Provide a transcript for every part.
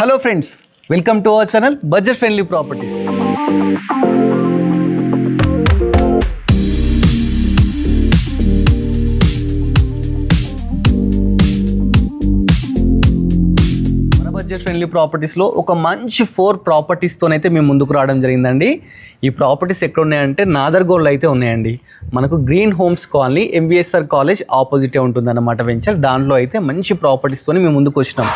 Hello friends, welcome to our channel budget friendly properties. మన budget friendly ప్రాపర్టీస్లో ఒక మంచి 4 ప్రాపర్టీస్తోనైతే మేము ముందుకు రావడం జరిగిందండి. ఈ ప్రాపర్టీస్ ఎక్కడ ఉన్నాయంటే నాదర్గోల్లో అయితే ఉన్నాయండి. మనకు green homes colony MVSR college ఆపోజిటే ఉంటుందన్నమాట వెంచర్. దాంట్లో అయితే మంచి ప్రాపర్టీస్తో మేము ముందుకు వచ్చినాం.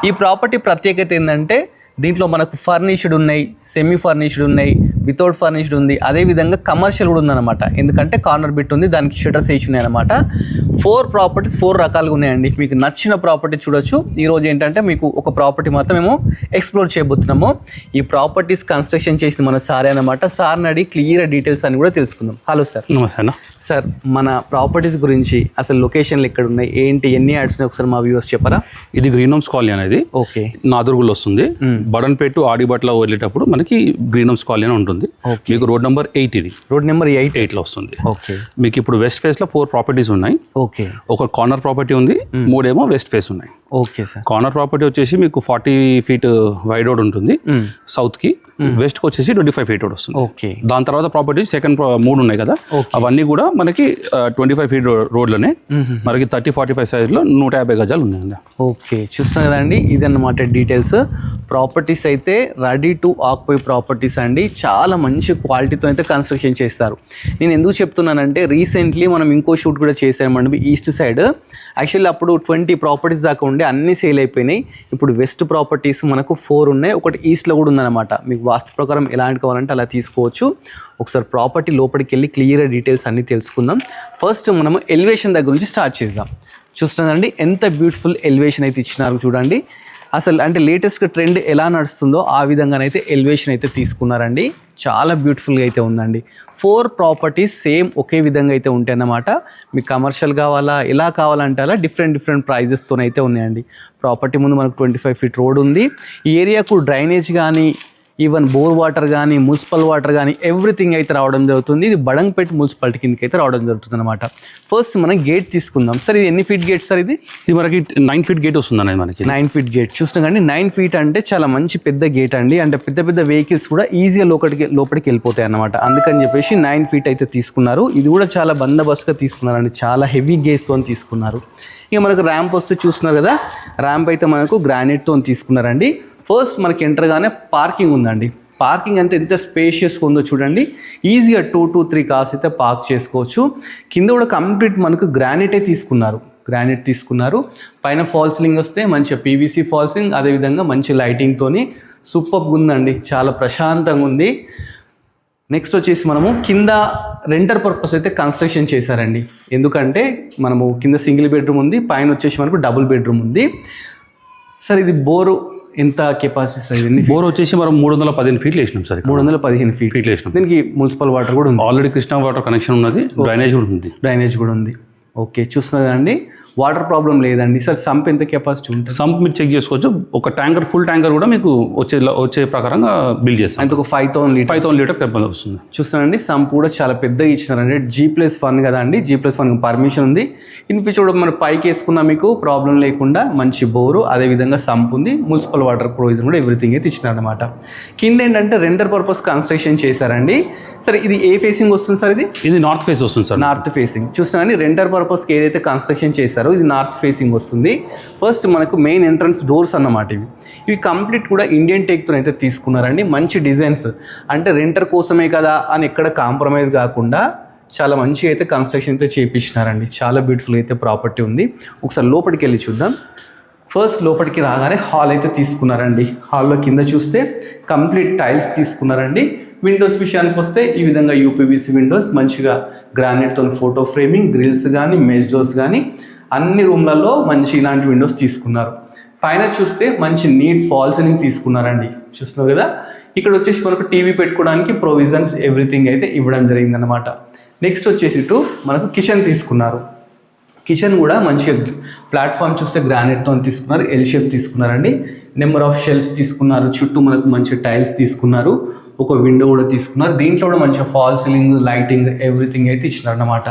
ఈ ప్రాపర్టీ ప్రత్యేకత ఏంటంటే దీంట్లో మనకు ఫర్నిష్డ్ ఉన్నాయి, సెమీ ఫర్నిష్డ్ ఉన్నాయి, వితౌట్ ఫర్నిష్డ్ ఉంది, అదేవిధంగా కమర్షియల్ కూడా ఉందన్నమాట. ఎందుకంటే కార్నర్ బిట్ ఉంది, దానికి షటర్స్ వేసి ఉన్నాయి అనమాట. 4 ప్రాపర్టీస్ 4 రకాలుగా ఉన్నాయండి. మీకు నచ్చిన ప్రాపర్టీ చూడొచ్చు. ఈరోజు ఏంటంటే మీకు ఒక ప్రాపర్టీ మాత్రం మేము ఎక్స్ప్లోర్ చేయబోతున్నాము. ఈ ప్రాపర్టీస్ కన్స్ట్రక్షన్ చేసింది మన సారే అనమాట. సార్ని అడిగి క్లియర్ డీటెయిల్స్ అని కూడా తెలుసుకుందాం. Hello sir. నమస్తే అన్న. సార్, మన ప్రాపర్టీస్ గురించి అసలు లొకేషన్లు ఎక్కడ ఉన్నాయి, ఏంటి, ఎన్ని యాడ్స్ ఉన్నాయి ఒకసారి మా వ్యూవర్స్ చెప్పరా? ఇది గ్రీన్ హోమ్స్ కాలనీ అనేది ఓకే నాదర్గుల్ వస్తుంది. బడన్పేట ఆడిబట్ల వెళ్ళేటప్పుడు మనకి గ్రీన్ హోమ్స్ కాలనీ అని ఉంటుంది. మీకు రోడ్ నెంబర్ 8, ఇది రోడ్ నెంబర్ 8 లో వస్తుంది. ఓకే. మీకు ఇప్పుడు వెస్ట్ ఫేస్ లో 4 ప్రాపర్టీస్ ఉన్నాయి. ఓకే. ఒక కార్నర్ ప్రాపర్టీ ఉంది, 3 ఏమో వెస్ట్ ఫేస్ ఉన్నాయి. Okay sir. కార్నర్ ప్రాపర్టీ వచ్చేసి మీకు 40 feet వైడ్ రోడ్ ఉంటుంది సౌత్ కి, వెస్ట్ కి వచ్చేసి 25 feet రోడ్ వస్తుంది. ఓకే. దాని తర్వాత ప్రాపర్టీ సెకండ్ 3 ఉన్నాయి కదా, అవన్నీ కూడా మనకి 25 feet రోడ్లోనే మనకి 30-45 సైజ్ లో 150 గజాలు ఉన్నాయండి. ఓకే, చూస్తున్నాం కదండి, ఇదన్నమాట డీటెయిల్స్. ప్రాపర్టీస్ అయితే రెడీ టు ఆక్యుపై ప్రాపర్టీస్ అండి. చాలా మంచి క్వాలిటీతో అయితే కన్స్ట్రక్షన్ చేస్తారు. నేను ఎందుకు చెప్తున్నానంటే రీసెంట్లీ మనం ఇంకో షూట్ కూడా చేసామండి ఈస్ట్ సైడ్. యాక్చువల్లీ అప్పుడు 20 ప్రాపర్టీస్ దాకా ఉండే, అన్నీ సేల్ అయిపోయినాయి. ఇప్పుడు వెస్ట్ ప్రాపర్టీస్ మనకు 4 ఉన్నాయి, ఒకటి ఈస్ట్లో కూడా ఉందన్నమాట. మీకు వాస్తు ప్రకారం ఎలాంటి కావాలంటే అలా తీసుకోవచ్చు. ఒకసారి ప్రాపర్టీ లోపలికి వెళ్ళి క్లియర్ డీటెయిల్స్ అన్నీ తెలుసుకుందాం. ఫస్ట్ మనము ఎలివేషన్ దగ్గర నుంచి స్టార్ట్ చేద్దాం. చూస్తున్నారండి ఎంత బ్యూటిఫుల్ ఎలివేషన్ అయితే ఇచ్చినారు చూడండి. అసలు అంటే లేటెస్ట్ ట్రెండ్ ఎలా నడుస్తుందో ఆ విధంగానైతే ఎలివేషన్ అయితే తీసుకున్నారండి. చాలా బ్యూటిఫుల్గా అయితే ఉందండి. 4 ప్రాపర్టీస్ సేమ్ ఒకే విధంగా అయితే ఉంటాయి అన్నమాట. మీకు కమర్షియల్ కావాలా, ఎలా కావాలంటే అలా డిఫరెంట్ ప్రైజెస్తోనైతే ఉన్నాయండి. ప్రాపర్టీ ముందు మనకు 25 feet రోడ్ ఉంది. ఈ ఏరియాకు డ్రైనేజ్ కానీ, ఈవెన్ బోర్ వాటర్ కానీ, మున్సిపల్ వాటర్ కానీ ఎవ్రీథింగ్ అయితే రావడం జరుగుతుంది. ఇది బడంగపేట మున్సిపాలిటీ కిందకి అయితే రావడం జరుగుతుంది అనమాట. ఫస్ట్ మనం గేట్ తీసుకుందాం. సార్, ఇది ఎన్ని ఫీట్ గేట్ సార్? ఇది మనకి 9 feet గేట్ వస్తుంది అనేది మనకి. 9 feet గేట్ చూస్తున్నాం కానీ 9 feet అంటే చాలా మంచి పెద్ద గేట్ అండి. అంటే పెద్ద వెహికల్స్ కూడా ఈజీగా లోపలికి వెళ్ళిపోతాయి అన్నమాట. అందుకని చెప్పేసి 9 feet అయితే తీసుకున్నారు. ఇది కూడా చాలా బందోబస్తుగా తీసుకున్నారండి. చాలా హెవీ గేజ్తో తీసుకున్నారు. ఇక మనకు ర్యాంప్ వస్తే చూస్తున్నారు కదా, ర్యాంప్ అయితే మనకు గ్రానైట్తో తీసుకున్నారండి. ఫస్ట్ మనకి ఎంటర్గానే పార్కింగ్ ఉందండి. పార్కింగ్ అంతా ఎంత స్పేషియస్గా ఉందో చూడండి. ఈజీగా 2 to 3 కార్స్ అయితే పార్క్ చేసుకోవచ్చు. కింద కూడా కంప్లీట్ మనకు గ్రానైటే తీసుకున్నారు. పైన ఫాల్ సీలింగ్ వస్తే మంచిగా PVC ఫాల్ సీలింగ్, అదేవిధంగా మంచి లైటింగ్తోని సూపర్గా ఉందండి. చాలా ప్రశాంతంగా ఉంది. నెక్స్ట్ వచ్చేసి మనము కింద రెంటర్ పర్పస్ అయితే కన్స్ట్రక్షన్ చేశారండి. ఎందుకంటే మనము కింద సింగిల్ బెడ్రూమ్ ఉంది, పైన వచ్చేసి మనకు డబుల్ బెడ్రూమ్ ఉంది. సార్, ఇది బోరు ఎంత కెపాసిటీ సార్? బోర్ వచ్చేసి మనం 315 feet వేసినాం సార్. 315 feet వేసినాం. దీనికి మున్సిపల్ వాటర్ కూడా ఉంది. ఆల్రెడీ కృష్ణా వాటర్ కనెక్షన్ ఉన్నది, డ్రైనేజ్ కూడా ఉంది. ఓకే, చూస్తున్నారండి, వాటర్ ప్రాబ్లం లేదండి. సార్, సంప్ ఎంత కెపాసిటీ ఉంటుంది? సంప్ మీరు చెక్ చేసుకోవచ్చు. ఒక ట్యాంకర్, ఫుల్ ట్యాంకర్ కూడా మీకు వచ్చే ప్రకారంగా బిల్డ్ చేస్తాం. అంటే ఒక 5,000 లీటర్ కెపాసిటీ వస్తుంది. చూస్తున్నారండి, సంప్ కూడా చాలా పెద్దగా ఇచ్చినారండి. G+1 కదా అండి, G+1 పర్మిషన్ ఉంది. ఇన్ ఫ్యూచర్ కూడా మనం పైకి వేసుకున్నా మీకు ప్రాబ్లం లేకుండా మంచి బోరు, అదేవిధంగా సంప్ ఉంది, మున్సిపల్ వాటర్ ప్రొవిజన్ కూడా ఎవ్రీథింగ్ అయితే ఇచ్చినారనమాట. కింద ఏంటంటే రెంటర్ పర్పస్ కన్స్ట్రక్షన్ చేశారండి. సరే, ఇది ఏ ఫేసింగ్ వస్తుంది సార్? ఇది నార్త్ ఫేస్ వస్తుంది సార్. North facing. చూస్తున్నారండి, రెంటర్ పర్పస్కి ఏదైతే కన్స్ట్రక్షన్ చేశారో ఇది నార్త్ ఫేసింగ్ వస్తుంది. ఫస్ట్ మనకు మెయిన్ ఎంట్రన్స్ డోర్స్ అన్నమాట. ఇవి కంప్లీట్ కూడా ఇండియన్ టేక్తో అయితే తీసుకున్నారండి. మంచి డిజైన్స్, అంటే రెంటర్ కోసమే కదా అని ఎక్కడ కాంప్రమైజ్ కాకుండా చాలా మంచిగా అయితే కన్స్ట్రక్షన్ అయితే చేయించినారండి. చాలా బ్యూటిఫుల్ అయితే ప్రాపర్టీ ఉంది. ఒకసారి లోపలికి వెళ్ళి చూద్దాం. ఫస్ట్ లోపలికి రాగానే హాల్ అయితే తీసుకున్నారండి. హాల్లో కింద చూస్తే కంప్లీట్ టైల్స్ తీసుకున్నారండి. విండోస్ విషయానికి వస్తే ఈ విధంగా UPVC విండోస్, మంచిగా గ్రానైట్తో ఫోటో ఫ్రేమింగ్, గ్రిల్స్ కానీ, మెష్ డోర్స్ కానీ అన్ని రూమ్లలో మంచి ఇలాంటి విండోస్ తీసుకున్నారు. పైన చూస్తే మంచి నీట్ ఫాల్ సీలింగ్ తీసుకున్నారండి. చూస్తున్నారు కదా, ఇక్కడ వచ్చేసి మనకు టీవీ పెట్టుకోవడానికి ప్రొవిజన్స్ ఎవ్రీథింగ్ అయితే ఇవ్వడం జరిగిందనమాట. నెక్స్ట్ వచ్చేసి మనకు కిచెన్ తీసుకున్నారు. కిచెన్ కూడా మంచిగా ప్లాట్ఫామ్ చూస్తే గ్రానైట్తో తీసుకున్నారు, L షేప్ తీసుకున్నారండి. నెంబర్ ఆఫ్ షెల్ఫ్స్ తీసుకున్నారు, చుట్టూ మనకు మంచి టైల్స్ తీసుకున్నారు, ఒక విండో కూడా తీసుకున్నారు. దీంట్లో కూడా మంచిగా ఫాల్ సీలింగ్, లైటింగ్ ఎవ్రీథింగ్ అయితే ఇచ్చినారు అన్నమాట.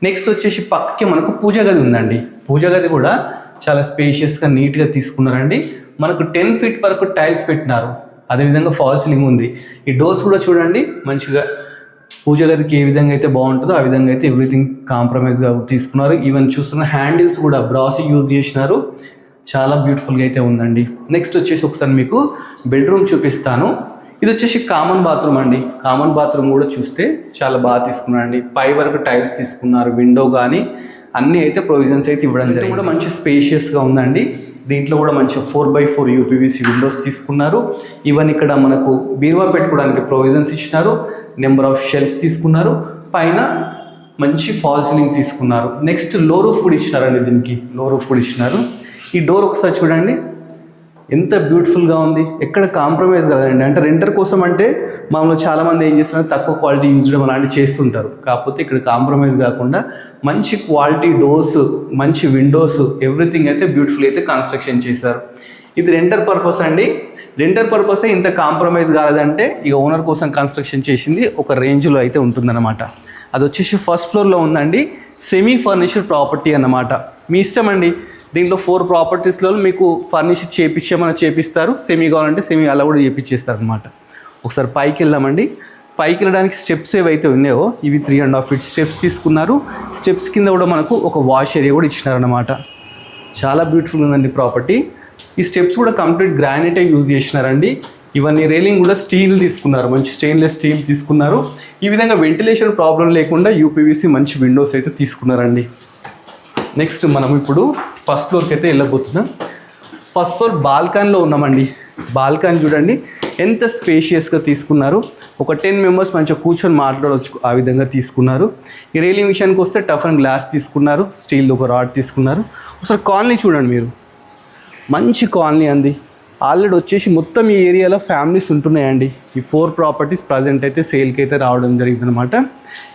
నెక్స్ట్ వచ్చేసి పక్కకి మనకు పూజ గది ఉందండి. పూజ గది కూడా చాలా స్పేషియస్గా నీట్గా తీసుకున్నారండి. మనకు 10 ఫీట్ వరకు టైల్స్ పెట్టినారు. అదేవిధంగా ఫాల్ సీలింగ్ ఉంది. ఈ డోర్స్ కూడా చూడండి మంచిగా పూజ గదికి ఏ విధంగా అయితే బాగుంటుందో ఆ విధంగా అయితే ఎవ్రీథింగ్ కాంప్రమైజ్గా తీసుకున్నారు. ఈవెన్ చూస్తున్న హ్యాండిల్స్ కూడా బ్రాసీ యూజ్ చేసినారు. చాలా బ్యూటిఫుల్గా అయితే ఉందండి. నెక్స్ట్ వచ్చేసి ఒకసారి మీకు బెడ్రూమ్ చూపిస్తాను. ఇది వచ్చేసి కామన్ బాత్రూమ్ అండి. కామన్ బాత్రూమ్ కూడా చూస్తే చాలా బాగా తీసుకున్నారండి. పై వరకు టైల్స్ తీసుకున్నారు. విండో కానీ అన్నీ అయితే ప్రొవిజన్స్ అయితే ఇవ్వడం జరిగింది. కూడా మంచి స్పేషియస్గా ఉందండి. దీంట్లో కూడా మంచి 4x4 యూపీవీసీ విండోస్ తీసుకున్నారు. ఈవెన్ ఇక్కడ మనకు బీరువా పెట్టుకోవడానికి ప్రొవిజన్స్ ఇచ్చినారు. నెంబర్ ఆఫ్ షెల్ఫ్స్ తీసుకున్నారు. పైన మంచి ఫాల్ సీలింగ్ తీసుకున్నారు. నెక్స్ట్ లో రూఫ్ కూడా ఇచ్చినారండి. దీనికి లో రూఫ్ కూడా ఇచ్చినారు. ఈ డోర్ ఒకసారి చూడండి ఎంత బ్యూటిఫుల్గా ఉంది. ఎక్కడ కాంప్రమైజ్ కదండి. అంటే రెంటర్ కోసం అంటే మామూలుగా చాలామంది ఏం చేస్తున్నారు తక్కువ క్వాలిటీ యూజ్ చేయడం అలాంటివి చేస్తుంటారు. కాకపోతే ఇక్కడ కాంప్రమైజ్ కాకుండా మంచి క్వాలిటీ డోర్స్, మంచి విండోస్, ఎవ్రీథింగ్ అయితే బ్యూటిఫుల్ అయితే కన్స్ట్రక్షన్ చేశారు. ఇది రెంటర్ పర్పస్ అండి. రెంటర్ పర్పసే ఇంత కాంప్రమైజ్ కాలేదంటే ఇక ఓనర్ కోసం కన్స్ట్రక్షన్ చేసింది ఒక రేంజ్లో అయితే ఉంటుందన్నమాట. అది వచ్చేసి ఫస్ట్ ఫ్లోర్లో ఉందండి. సెమీ ఫర్నిష్డ్ ప్రాపర్టీ అన్నమాట. మీ ఇష్టం అండి. దీంట్లో 4 ప్రాపర్టీస్లో మీకు ఫర్నిష్ చేపిస్తారు. సెమీ కావాలంటే సెమీ అలా కూడా చేపిచ్చేస్తారు అనమాట. ఒకసారి పైకి వెళ్దామండి. పైకి వెళ్ళడానికి స్టెప్స్ ఏవైతే ఉన్నాయో ఇవి 3.5 feet స్టెప్స్ తీసుకున్నారు. స్టెప్స్ కింద కూడా మనకు ఒక వాష్ ఏరియా కూడా ఇచ్చినారనమాట. చాలా బ్యూటిఫుల్ ఉందండి ప్రాపర్టీ. ఈ స్టెప్స్ కూడా కంప్లీట్ గ్రానైటే యూజ్ చేసినారండి. ఇవన్నీ రైలింగ్ కూడా స్టీల్ తీసుకున్నారు. మంచి స్టెయిన్లెస్ స్టీల్ తీసుకున్నారు. ఈ విధంగా వెంటిలేషన్ ప్రాబ్లం లేకుండా యూపీవీసీ మంచి విండోస్ అయితే తీసుకున్నారండి. నెక్స్ట్ మనం ఇప్పుడు ఫస్ట్ ఫ్లోర్కి అయితే వెళ్ళబోతున్నాం. ఫస్ట్ ఫ్లోర్ బాల్కనీలో ఉన్నామండి. బాల్కనీ చూడండి ఎంత స్పేషియస్గా తీసుకున్నారు. ఒక 10 members మంచిగా కూర్చొని మాట్లాడవచ్చు ఆ విధంగా తీసుకున్నారు. ఈ రైలింగ్ విషయానికి వస్తే టఫ్ అండ్ గ్లాస్ తీసుకున్నారు. స్టీల్ ఒక రాడ్ తీసుకున్నారు. ఒకసారి కాలనీ చూడండి మీరు. మంచి కాలనీ అండి. ఆల్రెడీ వచ్చేసి మొత్తం ఈ ఏరియాలో ఫ్యామిలీస్ ఉంటున్నాయండి. ఈ 4 ప్రాపర్టీస్ ప్రజెంట్ అయితే సేల్కి అయితే రావడం జరిగిందనమాట.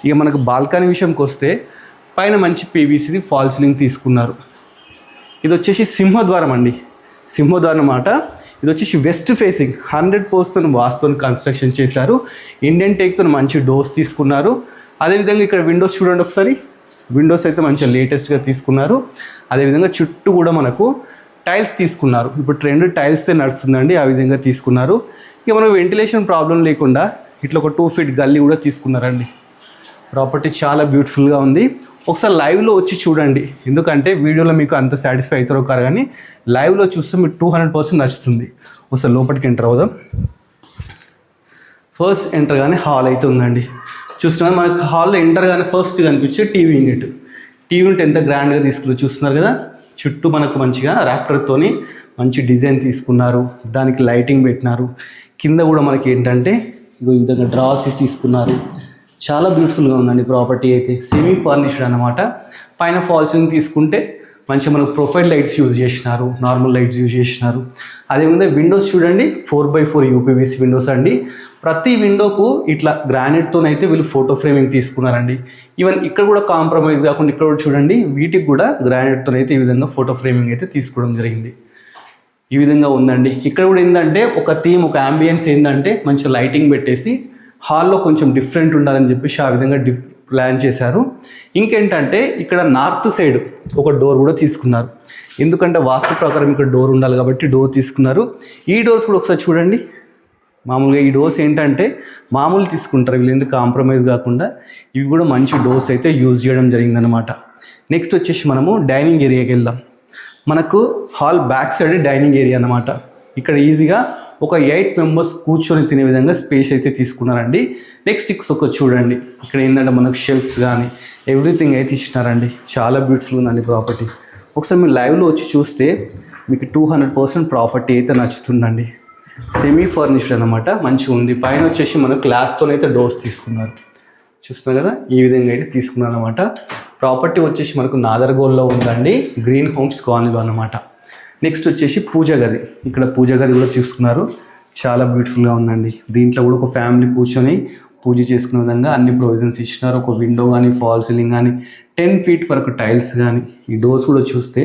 ఇక మనకు బాల్కనీ విషయంకి వస్తే పైన మంచి పీవీసీది ఫాల్ సీలింగ్ తీసుకున్నారు. ఇది వచ్చేసి సింహద్వారం అండి. సింహద్వారం అన్నమాట. ఇది వచ్చేసి వెస్ట్ ఫేసింగ్ 100% వాస్తుతో కన్స్ట్రక్షన్ చేశారు. ఇండియన్ టేక్తో మంచి డోర్స్ తీసుకున్నారు. అదేవిధంగా ఇక్కడ విండోస్ చూడండి ఒకసారి. విండోస్ అయితే మంచిగా లేటెస్ట్గా తీసుకున్నారు. అదేవిధంగా చుట్టూ కూడా మనకు టైల్స్ తీసుకున్నారు. ఇప్పుడు ట్రెండ్ టైల్స్తే నడుస్తుందండి. ఆ విధంగా తీసుకున్నారు. ఇక మనకు వెంటిలేషన్ ప్రాబ్లం లేకుండా ఇట్లా ఒక 2 feet గల్లీ కూడా తీసుకున్నారండి. ప్రాపర్టీ చాలా బ్యూటిఫుల్గా ఉంది. ఒకసారి లైవ్లో వచ్చి చూడండి. ఎందుకంటే వీడియోలో మీకు అంత సాటిస్ఫై అవుతారో కాదు, కానీ లైవ్లో చూస్తే మీకు 200% నచ్చుతుంది. ఒకసారి లోపలికి ఎంటర్ అవుదాం. ఫస్ట్ ఎంటర్ కానీ హాల్ అయితే ఉందండి. చూస్తున్నారు మనకి హాల్లో ఎంటర్ కానీ ఫస్ట్ కనిపించే టీవీ యూనిట్. టీవీ యూనిట్ ఎంత గ్రాండ్గా తీసుకున్నారు చూస్తున్నారు కదా. చుట్టూ మనకు మంచిగా ర్యాఫ్టర్తోని మంచి డిజైన్ తీసుకున్నారు. దానికి లైటింగ్ పెట్టినారు. కింద కూడా మనకి ఏంటంటే ఈ విధంగా డ్రాస్ తీసుకున్నారు. చాలా బ్యూటిఫుల్గా ఉందండి ప్రాపర్టీ అయితే. సెమీ ఫర్నిష్డ్ అన్నమాట. పైన ఫాల్ సీలింగ్ తీసుకుంటే మంచిగా మనకు ప్రొఫైల్ లైట్స్ యూజ్ చేసినారు. నార్మల్ లైట్స్ యూజ్ చేసినారు. అదేవిధంగా విండోస్ చూడండి 4x4 యూపీవీసీ విండోస్ అండి. ప్రతి విండోకు ఇట్లా గ్రానైట్తోనైతే వీళ్ళు ఫోటో ఫ్రేమింగ్ తీసుకున్నారండి. ఈవెన్ ఇక్కడ కూడా కాంప్రమైజ్ కాకుండా ఇక్కడ కూడా చూడండి వీటికి కూడా గ్రానైట్తోనైతే ఈ విధంగా ఫోటో ఫ్రేమింగ్ అయితే తీసుకోవడం జరిగింది. ఈ విధంగా ఉందండి. ఇక్కడ కూడా ఏంటంటే ఒక థీమ్, ఒక అంబియన్స్ ఏంటంటే మంచి లైటింగ్ పెట్టేసి హాల్లో కొంచెం డిఫరెంట్ ఉండాలని చెప్పేసి ఆ విధంగా ప్లాన్ చేశారు. ఇంకేంటంటే ఇక్కడ నార్త్ సైడ్ ఒక డోర్ కూడా తీసుకున్నారు. ఎందుకంటే వాస్తు ప్రకారం ఇక్కడ డోర్ ఉండాలి కాబట్టి డోర్ తీసుకున్నారు. ఈ డోర్స్ కూడా ఒకసారి చూడండి. మామూలుగా ఈ డోర్స్ ఏంటంటే మామూలు తీసుకుంటారు వీళ్ళు, ఎందుకు కాంప్రమైజ్ కాకుండా ఇవి కూడా మంచి డోర్స్ అయితే యూజ్ చేయడం జరిగిందనమాట. నెక్స్ట్ వచ్చేసి మనము డైనింగ్ ఏరియాకి వెళ్దాం. మనకు hall back side dining area అన్నమాట. ఇక్కడ ఈజీగా ఒక 8 members కూర్చొని తినే విధంగా స్పేస్ అయితే తీసుకున్నారండి. నెక్స్ట్ ఒక చూడండి ఇక్కడ ఏంటంటే మనకు షెల్ఫ్స్ కానీ ఎవ్రీథింగ్ అయితే ఇచ్చినారండి. చాలా బ్యూటిఫుల్ ఉందండి ప్రాపర్టీ. ఒకసారి మీరు లైవ్లో వచ్చి చూస్తే మీకు 200% ప్రాపర్టీ అయితే నచ్చుతుందండి. సెమీ ఫర్నిష్డ్ అనమాట. మంచిగా ఉంది. పైన వచ్చేసి మనకు గ్లాస్తోనైతే డోర్స్ తీసుకున్నారు. చూస్తున్నారు కదా ఈ విధంగా అయితే తీసుకున్నారు అనమాట. ప్రాపర్టీ వచ్చేసి మనకు నాదర్గోల్లో ఉందండి. గ్రీన్ హోమ్స్ కాలనీలో అన్నమాట. నెక్స్ట్ వచ్చేసి పూజ గది. ఇక్కడ పూజ గది కూడా తీసుకున్నారు. చాలా బ్యూటిఫుల్గా ఉందండి. దీంట్లో కూడా ఒక ఫ్యామిలీ కూర్చొని పూజ చేసుకునే విధంగా అన్ని ప్రొవిజన్స్ ఇచ్చినారు. ఒక విండో కానీ ఫాల్ సీలింగ్ కానీ 10 feet వరకు టైల్స్ కానీ. ఈ డోర్స్ కూడా చూస్తే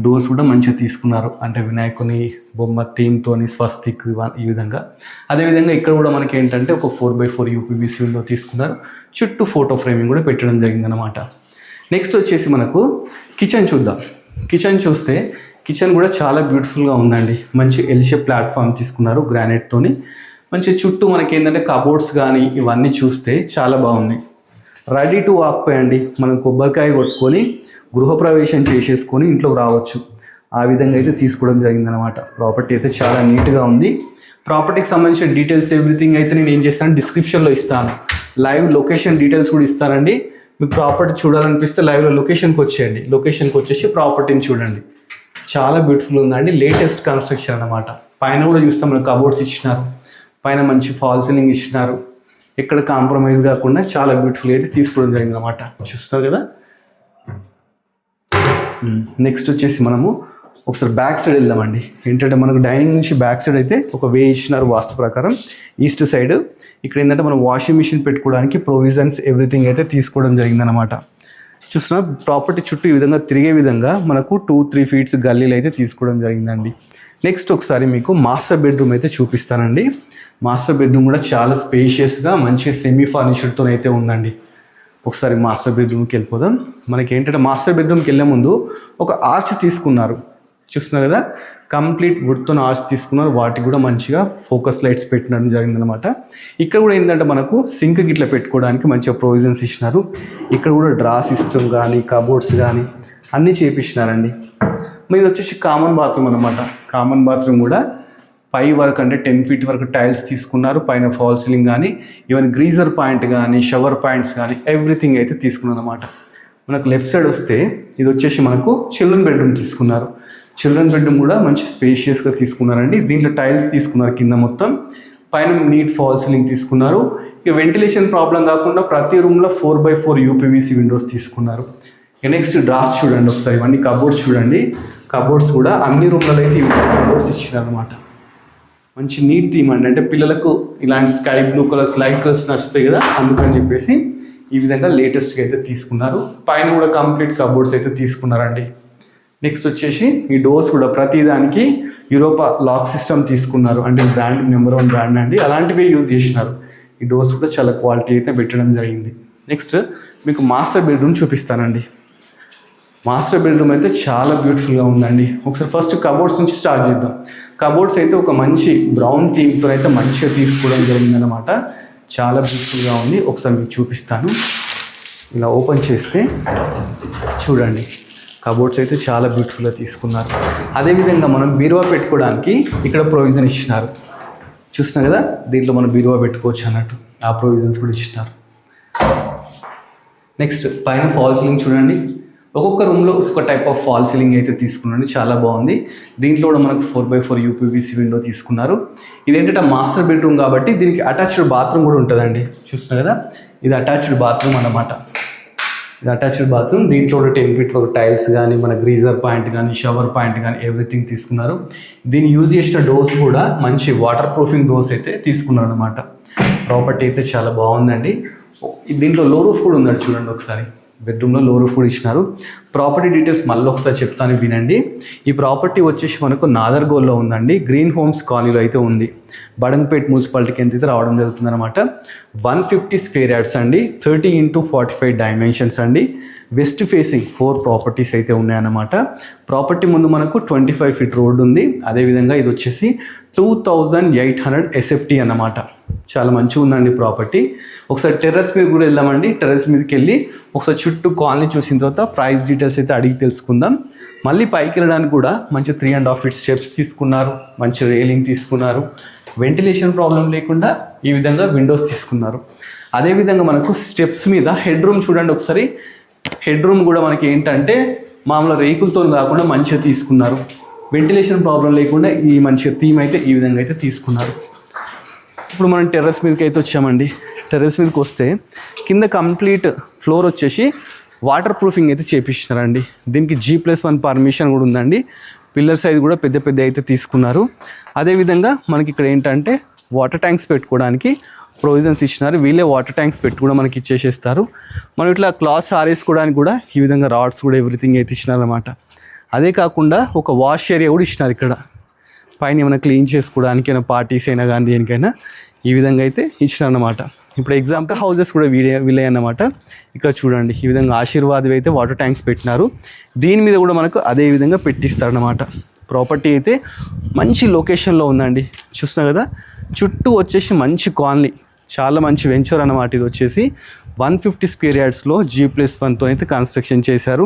డోర్స్ కూడా మంచిగా తీసుకున్నారు. అంటే వినాయకుని బొమ్మ థీమ్తోని స్వస్తిక్ ఈ విధంగా. అదేవిధంగా ఇక్కడ కూడా మనకి ఏంటంటే ఒక 4x4 యూపీవీసీ విండో తీసుకున్నారు. చుట్టూ ఫోటో ఫ్రేమింగ్ కూడా పెట్టడం జరిగిందనమాట. నెక్స్ట్ వచ్చేసి మనకు కిచెన్ చూద్దాం. కిచెన్ చూస్తే కిచెన్ కూడా చాలా బ్యూటిఫుల్గా ఉందండి. మంచి ఎల్ షేప్ ప్లాట్ఫామ్ తీసుకున్నారు గ్రానైట్తోని. మంచి చుట్టూ మనకి ఏంటంటే కబోర్డ్స్ కానీ ఇవన్నీ చూస్తే చాలా బాగున్నాయి. రెడీ టు ఆక్యుపై అండి. మనం కొబ్బరికాయ కొట్టుకొని గృహప్రవేశం చేసేసుకొని ఇంట్లోకి రావచ్చు. ఆ విధంగా అయితే తీసుకోవడం జరిగిందనమాట. ప్రాపర్టీ అయితే చాలా నీట్గా ఉంది. ప్రాపర్టీకి సంబంధించిన డీటెయిల్స్ ఎవ్రీథింగ్ అయితే నేను ఏం చేస్తాను డిస్క్రిప్షన్లో ఇస్తాను. లైవ్ లొకేషన్ డీటెయిల్స్ కూడా ఇస్తానండి. మీకు ప్రాపర్టీ చూడాలనిపిస్తే లైవ్లో లొకేషన్కి వచ్చేయండి. లొకేషన్కి వచ్చేసి ప్రాపర్టీని చూడండి. చాలా బ్యూటిఫుల్ ఉందండి. లేటెస్ట్ కన్స్ట్రక్షన్ అన్నమాట. పైన కూడా చూస్తాం మనకు కబోర్డ్స్ ఇచ్చినారు. పైన మంచి ఫాల్ సీలింగ్ ఇచ్చినారు. ఎక్కడ కాంప్రమైజ్ కాకుండా చాలా బ్యూటిఫుల్ అయితే తీసుకోవడం జరిగింది అనమాట. చూస్తారు కదా. నెక్స్ట్ వచ్చేసి మనము ఒకసారి బ్యాక్ సైడ్ వెళ్దామండి. ఏంటంటే మనకు డైనింగ్ నుంచి బ్యాక్ సైడ్ అయితే ఒక వే ఇచ్చినారు వాస్తు ప్రకారం. ఈస్ట్ సైడ్ ఇక్కడ ఏంటంటే మనం వాషింగ్ మిషన్ పెట్టుకోవడానికి ప్రొవిజన్స్ ఎవ్రీథింగ్ అయితే తీసుకోవడం జరిగిందనమాట. చూస్తున్నా ప్రాపర్టీ చుట్టూ ఈ విధంగా తిరిగే విధంగా మనకు 2-3 ఫీట్స్ గల్లీలు అయితే తీసుకోవడం జరిగిందండి. నెక్స్ట్ ఒకసారి మీకు మాస్టర్ బెడ్రూమ్ అయితే చూపిస్తానండి. మాస్టర్ బెడ్రూమ్ కూడా చాలా స్పేషియస్గా మంచి సెమీ ఫర్నిచర్తో అయితే ఉందండి. ఒకసారి మాస్టర్ బెడ్రూమ్కి వెళ్ళిపోదాం. మనకి ఏంటంటే మాస్టర్ బెడ్రూమ్కి వెళ్ళే ముందు ఒక ఆర్చ్ తీసుకున్నారు. చూస్తున్నారు కదా, కంప్లీట్ వుడ్తో ఆర్చ్ తీసుకున్నారు. వాటికి కూడా మంచిగా ఫోకస్ లైట్స్ పెట్టడం జరిగిందనమాట. ఇక్కడ కూడా ఏంటంటే మనకు సింక్ గిట్లా పెట్టుకోవడానికి మంచిగా ప్రొవిజన్స్ ఇచ్చినారు. ఇక్కడ కూడా డ్రా సిస్టమ్ కానీ కబోర్డ్స్ కానీ అన్నీ చేపించినారండి. మీరు వచ్చేసి కామన్ బాత్రూమ్ అనమాట. కామన్ బాత్రూమ్ కూడా పై వరకు అంటే 10 ఫీట్ వరకు టైల్స్ తీసుకున్నారు. పైన ఫాల్ సీలింగ్ కానీ ఈవెన్ గ్రీజర్ పాయింట్ కానీ షవర్ పాయింట్స్ కానీ ఎవ్రీథింగ్ అయితే తీసుకున్నారు అనమాట. మనకు లెఫ్ట్ సైడ్ వస్తే ఇది వచ్చేసి మనకు చిల్డ్రన్ బెడ్రూమ్ తీసుకున్నారు. చిల్డ్రన్ బెడ్రూమ్ కూడా మంచి స్పేషియస్గా తీసుకున్నారండి. దీంట్లో టైల్స్ తీసుకున్నారు కింద మొత్తం. పైన నీట్ ఫాల్ సీలింగ్ తీసుకున్నారు. ఇక వెంటిలేషన్ ప్రాబ్లం కాకుండా ప్రతి రూమ్లో 4x4 యూపీవీసీ విండోస్ తీసుకున్నారు. ఇక నెక్స్ట్ డ్రాస్ చూడండి ఒకసారి. ఇవన్నీ కబోర్డ్స్ చూడండి. కబోర్డ్స్ కూడా అన్ని రూమ్లలో అయితే కబోర్డ్స్ ఇచ్చినారనమాట. మంచి నీట్ థీమ్ అండి. అంటే పిల్లలకు ఇలాంటి sky blue colours light colours నచ్చుతాయి కదా, అందుకని చెప్పేసి ఈ విధంగా లేటెస్ట్గా అయితే తీసుకున్నారు. పైన కూడా కంప్లీట్ కబోర్డ్స్ అయితే తీసుకున్నారండి. నెక్స్ట్ వచ్చేసి ఈ డోర్స్ కూడా ప్రతి దానికి యూరోపా లాక్ సిస్టమ్ తీసుకున్నారు. అంటే బ్రాండ్ నెంబర్ 1 బ్రాండ్ అండి. అలాంటివే యూజ్ చేసినారు. ఈ డోర్స్ కూడా చాలా క్వాలిటీ అయితే పెట్టడం జరిగింది. నెక్స్ట్ మీకు మాస్టర్ బెడ్రూమ్ చూపిస్తానండి. మాస్టర్ బెడ్రూమ్ అయితే చాలా బ్యూటిఫుల్గా ఉందండి. ఒకసారి ఫస్ట్ కబోర్డ్స్ నుంచి స్టార్ట్ చేద్దాం. కబోర్డ్స్ అయితే ఒక మంచి బ్రౌన్ థీమ్తో అయితే మంచిగా తీసుకోవడం జరిగిందనమాట. చాలా బ్యూటిఫుల్గా ఉంది. ఒకసారి మీకు చూపిస్తాను. ఇలా ఓపెన్ చేస్తే చూడండి, కబోర్డ్స్ అయితే చాలా బ్యూటిఫుల్గా తీసుకున్నారు. అదేవిధంగా మనం బీరువా పెట్టుకోవడానికి ఇక్కడ ప్రొవిజన్ ఇచ్చినారు. చూసినా కదా, దీంట్లో మనం బీరువా పెట్టుకోవచ్చు అన్నట్టు ఆ ప్రొవిజన్స్ కూడా ఇచ్చినారు. నెక్స్ట్ పైన ఫాల్ సీలింగ్ చూడండి. ఒక్కొక్క రూమ్లో ఒక టైప్ ఆఫ్ ఫాల్ సీలింగ్ అయితే తీసుకున్నారండి. చాలా బాగుంది. దీంట్లో కూడా మనకు 4x4 యూపీవీసీ విండో తీసుకున్నారు. ఇదేంటంటే మాస్టర్ బెడ్రూమ్ కాబట్టి దీనికి అటాచ్డ్ బాత్రూమ్ కూడా ఉంటుందండి. చూస్తున్నారు కదా, ఇది అటాచ్డ్ బాత్రూమ్ అన్నమాట. ఇది అటాచ్డ్ బాత్రూమ్. దీంట్లో కూడా 10 ఫీట్ వరకు టైల్స్ కానీ మన గ్రీజర్ పాయింట్ కానీ షవర్ పాయింట్ కానీ ఎవ్రీథింగ్ తీసుకున్నారు. దీన్ని యూజ్ చేసిన డోర్స్ కూడా మంచి వాటర్ ప్రూఫింగ్ డోర్స్ అయితే తీసుకున్నారు అనమాట. ప్రాపర్టీ అయితే చాలా బాగుందండి. దీంట్లో లో రూఫ్ కూడా ఉందండి. చూడండి ఒకసారి, బెడ్రూమ్లో లో రూఫ్ కూడా ఇచ్చినారు. ప్రాపర్టీ డీటెయిల్స్ మళ్ళీ ఒకసారి చెప్తాను, వినండి. ఈ ప్రాపర్టీ వచ్చేసి మనకు నాదర్గోల్లో ఉందండి. గ్రీన్ హోమ్స్ కాలనీలో అయితే ఉంది. బడంగపేట్ మున్సిపాలిటీకి ఎంత అయితే రావడం జరుగుతుంది అనమాట. 150 స్క్వేర్ యార్డ్స్ అండి. 30x45 డైమెన్షన్స్ అండి. వెస్ట్ ఫేసింగ్ 4 ప్రాపర్టీస్ అయితే ఉన్నాయన్నమాట. ప్రాపర్టీ ముందు మనకు 25 ఫీట్ రోడ్ ఉంది. అదేవిధంగా ఇది వచ్చేసి 2800 SFT అన్నమాట. చాలా మంచిగా ఉందండి ప్రాపర్టీ. ఒకసారి టెర్రస్ మీద కూడా వెళ్దామండి. టెర్రస్ మీదకి వెళ్ళి ఒకసారి చుట్టూ కాలనీ చూసిన తర్వాత ప్రైస్ డీటెయిల్స్ అయితే అడిగి తెలుసుకుందాం. మళ్ళీ పైకి వెళ్ళడానికి కూడా మంచి 3.5 ఫీట్ స్టెప్స్ తీసుకున్నారు. మంచి రైలింగ్ తీసుకున్నారు. వెంటిలేషన్ ప్రాబ్లం లేకుండా ఈ విధంగా విండోస్ తీసుకున్నారు. అదేవిధంగా మనకు స్టెప్స్ మీద హెడ్ రూమ్ చూడండి ఒకసారి. హెడ్ రూమ్ కూడా మనకి ఏంటంటే మామూలు రేకులతో కాకుండా మంచిగా తీసుకున్నారు. వెంటిలేషన్ ప్రాబ్లం లేకుండా ఈ మంచిగా థీమ్ అయితే ఈ విధంగా అయితే తీసుకున్నారు. ఇప్పుడు మనం టెర్రస్ మీదకి అయితే వచ్చామండి. టెర్రస్ మీదకి వస్తే కింద కంప్లీట్ ఫ్లోర్ వచ్చేసి వాటర్ ప్రూఫింగ్ అయితే చేపిస్తున్నారండి. దీనికి G+1 పర్మిషన్ కూడా ఉందండి. పిల్లర్ సైజ్ కూడా పెద్ద పెద్ద అయితే తీసుకున్నారు. అదేవిధంగా మనకి ఇక్కడ ఏంటంటే వాటర్ ట్యాంక్స్ పెట్టుకోవడానికి ప్రొవిజన్స్ ఇచ్చినారు. వీళ్ళే వాటర్ ట్యాంక్స్ పెట్టి కూడా మనకి ఇచ్చేసేస్తారు. మనం ఇట్లా క్లాత్స్ ఆరేసుకోవడానికి కూడా ఈ విధంగా రాడ్స్ కూడా ఎవ్రీథింగ్ అయితే ఇచ్చినారన్నమాట. అదే కాకుండా ఒక వాష్ ఏరియా కూడా ఇచ్చినారు. ఇక్కడ పైన ఏమైనా క్లీన్ చేసుకోవడానికి, ఏమైనా పార్టీస్ అయినా కానీ దేనికైనా ఈ విధంగా అయితే ఇచ్చినారన్నమాట. ఇప్పుడు ఎగ్జాంపుల్ హౌసెస్ కూడా వీలే అన్నమాట. ఇక్కడ చూడండి ఈ విధంగా ఆశీర్వాద్ అయితే వాటర్ ట్యాంక్స్ పెట్టినారు. దీని మీద కూడా మనకు అదే విధంగా పెట్టిస్తారనమాట. ప్రాపర్టీ అయితే మంచి లొకేషన్లో ఉందండి. చూస్తున్నా కదా, చుట్టూ వచ్చేసి మంచి కాలనీ, చాలా మంచి వెంచర్ అన్నమాట. ఇది వచ్చేసి 150 స్క్వేర్ యార్డ్స్లో G+1తో అయితే కన్స్ట్రక్షన్ చేశారు.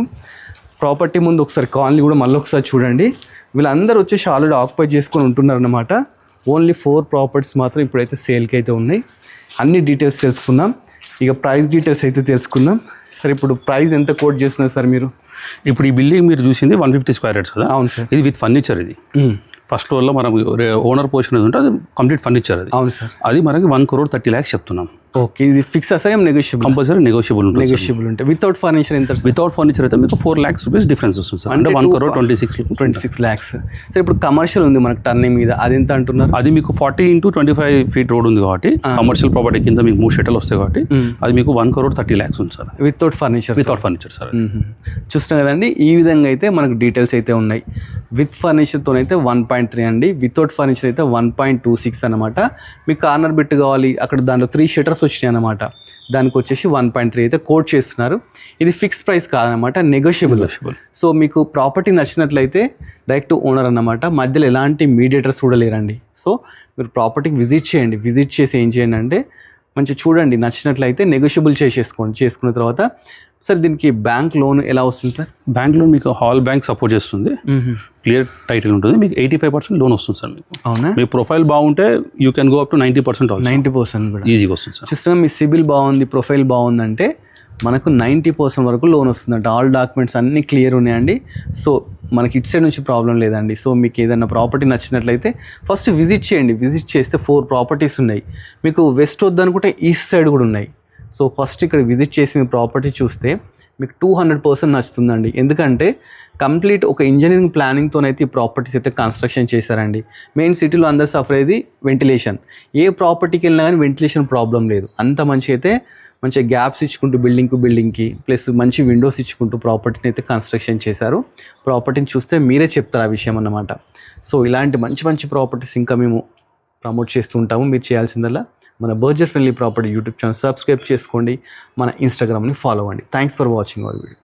ప్రాపర్టీ ముందు ఒకసారి కాలనీ కూడా మళ్ళీ ఒకసారి చూడండి. వీళ్ళందరూ వచ్చేసి ఆల్రెడీ ఆక్యుపై చేసుకొని ఉంటున్నారన్నమాట. ఓన్లీ 4 ప్రాపర్టీస్ మాత్రం ఇప్పుడైతే సేల్కి అయితే ఉన్నాయి. అన్ని డీటెయిల్స్ తెలుసుకుందాం. ఇక ప్రైస్ డీటెయిల్స్ అయితే తెలుసుకుందాం. సార్ ఇప్పుడు ప్రైస్ ఎంత కోట్ చేస్తున్నారు సార్ మీరు? ఇప్పుడు ఈ బిల్డింగ్ మీరు చూసింది 150 స్క్వేర్ యార్డ్స్ కదా. అవును సార్. ఇది విత్ ఫర్నిచర్. ఇది ఫస్ట్ ఫ్లోర్లో మనం ఓనర్ పోర్షన్ ఏది ఉంటే అది కంప్లీట్ ఫర్నిచర్. అది అవును సార్. అది మనకి 1,30,30,00,000 చెప్తున్నాం. ఓకే, ఇది ఫిక్స్ సార్ ఏం నెగోషియబుల్? కంపల్సరీ నెగోషియబుల్ ఉంటుంది. నెగోషియబుల్ ఉంటాయి. వితౌట్ ఫర్నిచర్ ఎంత? వితౌట్ ఫర్నిచర్ అయితే మీకు 4 lakhs రూపీస్ డిఫరెన్స్ వస్తుంది సార్. అంటే 1,26 lakhs. సార్ ఇప్పుడు కమర్షియల్ ఉంది మనకు టర్నింగ్ మీద, అది ఎంత అంటున్నారు? అది మీకు 40 into 25 feet రోడ్ ఉంది కాబట్టి కమర్షియల్ ప్రాపర్టీ కింద మీకు 3 షెటర్లు వస్తాయి కాబట్టి అది మీకు 1,30,30,00,000 ఉంది sir. Without furniture? Without furniture sir. చూస్తున్నాం కదండి, ఈ విధంగా అయితే మనకు డీటెయిల్స్ అయితే ఉన్నాయి. విత్ ఫర్నిచర్తో అయితే 1.3 అండి, వితౌట్ ఫర్నిచర్ అయితే 1.26 అనమాట. మీకు కార్నర్ బిట్ కావాలి, అక్కడ దాంట్లో 3 షట్టర్స్ వచ్చినాయి అనమాట. దానికి వచ్చేసి 1.3 అయితే కోట్ చేస్తున్నారు. ఇది ఫిక్స్ ప్రైస్ కాదనమాట, నెగోషియబుల్. సో మీకు ప్రాపర్టీ నచ్చినట్లయితే డైరెక్ట్ ఓనర్ అన్నమాట, మధ్యలో ఎలాంటి మీడియేటర్స్ కూడా లేరండి. సో మీరు ప్రాపర్టీకి విజిట్ చేయండి. విజిట్ చేసి ఏం చేయండి అంటే మంచి చూడండి, నచ్చినట్లయితే నెగోషియబుల్ చేసుకున్న తర్వాత సార్ దీనికి బ్యాంక్ లోన్ ఎలా వస్తుంది సార్? బ్యాంక్ లోన్ మీకు హాల్ బ్యాంక్ సపోర్ట్ చేస్తుంది. క్లియర్ టైటిల్ ఉంటుంది. మీకు 85% లోన్ వస్తుంది సార్. మీకు అవునా? మీ ప్రొఫైల్ బాగుంటే you can go up to 90%. 90% కూడా ఈజీగా వస్తుంది సార్. చూస్తున్నాం మీ సిబిల్ బాగుంది, ప్రొఫైల్ బాగుందంటే మనకు 90% వరకు లోన్ వస్తుందంట. ఆల్ డాక్యుమెంట్స్ అన్నీ క్లియర్ ఉన్నాయండి. సో మనకి ఇటు సైడ్ నుంచి ప్రాబ్లం లేదండి. సో మీకు ఏదైనా ప్రాపర్టీ నచ్చినట్లయితే ఫస్ట్ విజిట్ చేయండి. విజిట్ చేస్తే 4 ప్రాపర్టీస్ ఉన్నాయి. మీకు వెస్ట్ వద్దనుకుంటే ఈస్ట్ సైడ్ కూడా ఉన్నాయి. సో ఫస్ట్ ఇక్కడ విజిట్ చేసి మీ ప్రాపర్టీ చూస్తే మీకు 200% నచ్చుతుందండి. ఎందుకంటే కంప్లీట్ ఒక ఇంజనీరింగ్ ప్లానింగ్తోనైతే ఈ ప్రాపర్టీస్ అయితే కన్స్ట్రక్షన్ చేశారండి. మెయిన్ సిటీలో అందరు సఫర్ అయ్యేది వెంటిలేషన్. ఏ ప్రాపర్టీకి వెళ్ళినా కానీ వెంటిలేషన్ ప్రాబ్లం లేదు. అంత మంచిగా అయితే మంచిగా గ్యాప్స్ ఇచ్చుకుంటూ బిల్డింగ్కి ప్లస్ మంచి విండోస్ ఇచ్చుకుంటూ ప్రాపర్టీని అయితే కన్స్ట్రక్షన్ చేశారు. ప్రాపర్టీని చూస్తే మీరే చెప్తారు ఆ విషయం అన్నమాట. సో ఇలాంటి మంచి మంచి ప్రాపర్టీస్ ఇంకా మేము ప్రమోట్ చేస్తూ ఉంటాము. మీరు చేయాల్సిందల్లా మన Berger friendly property YouTube channel subscribe చేసుకోండి, మన ఇన్స్టాగ్రామ్ని ఫాలో అవ్వండి. Thanks for watching our video.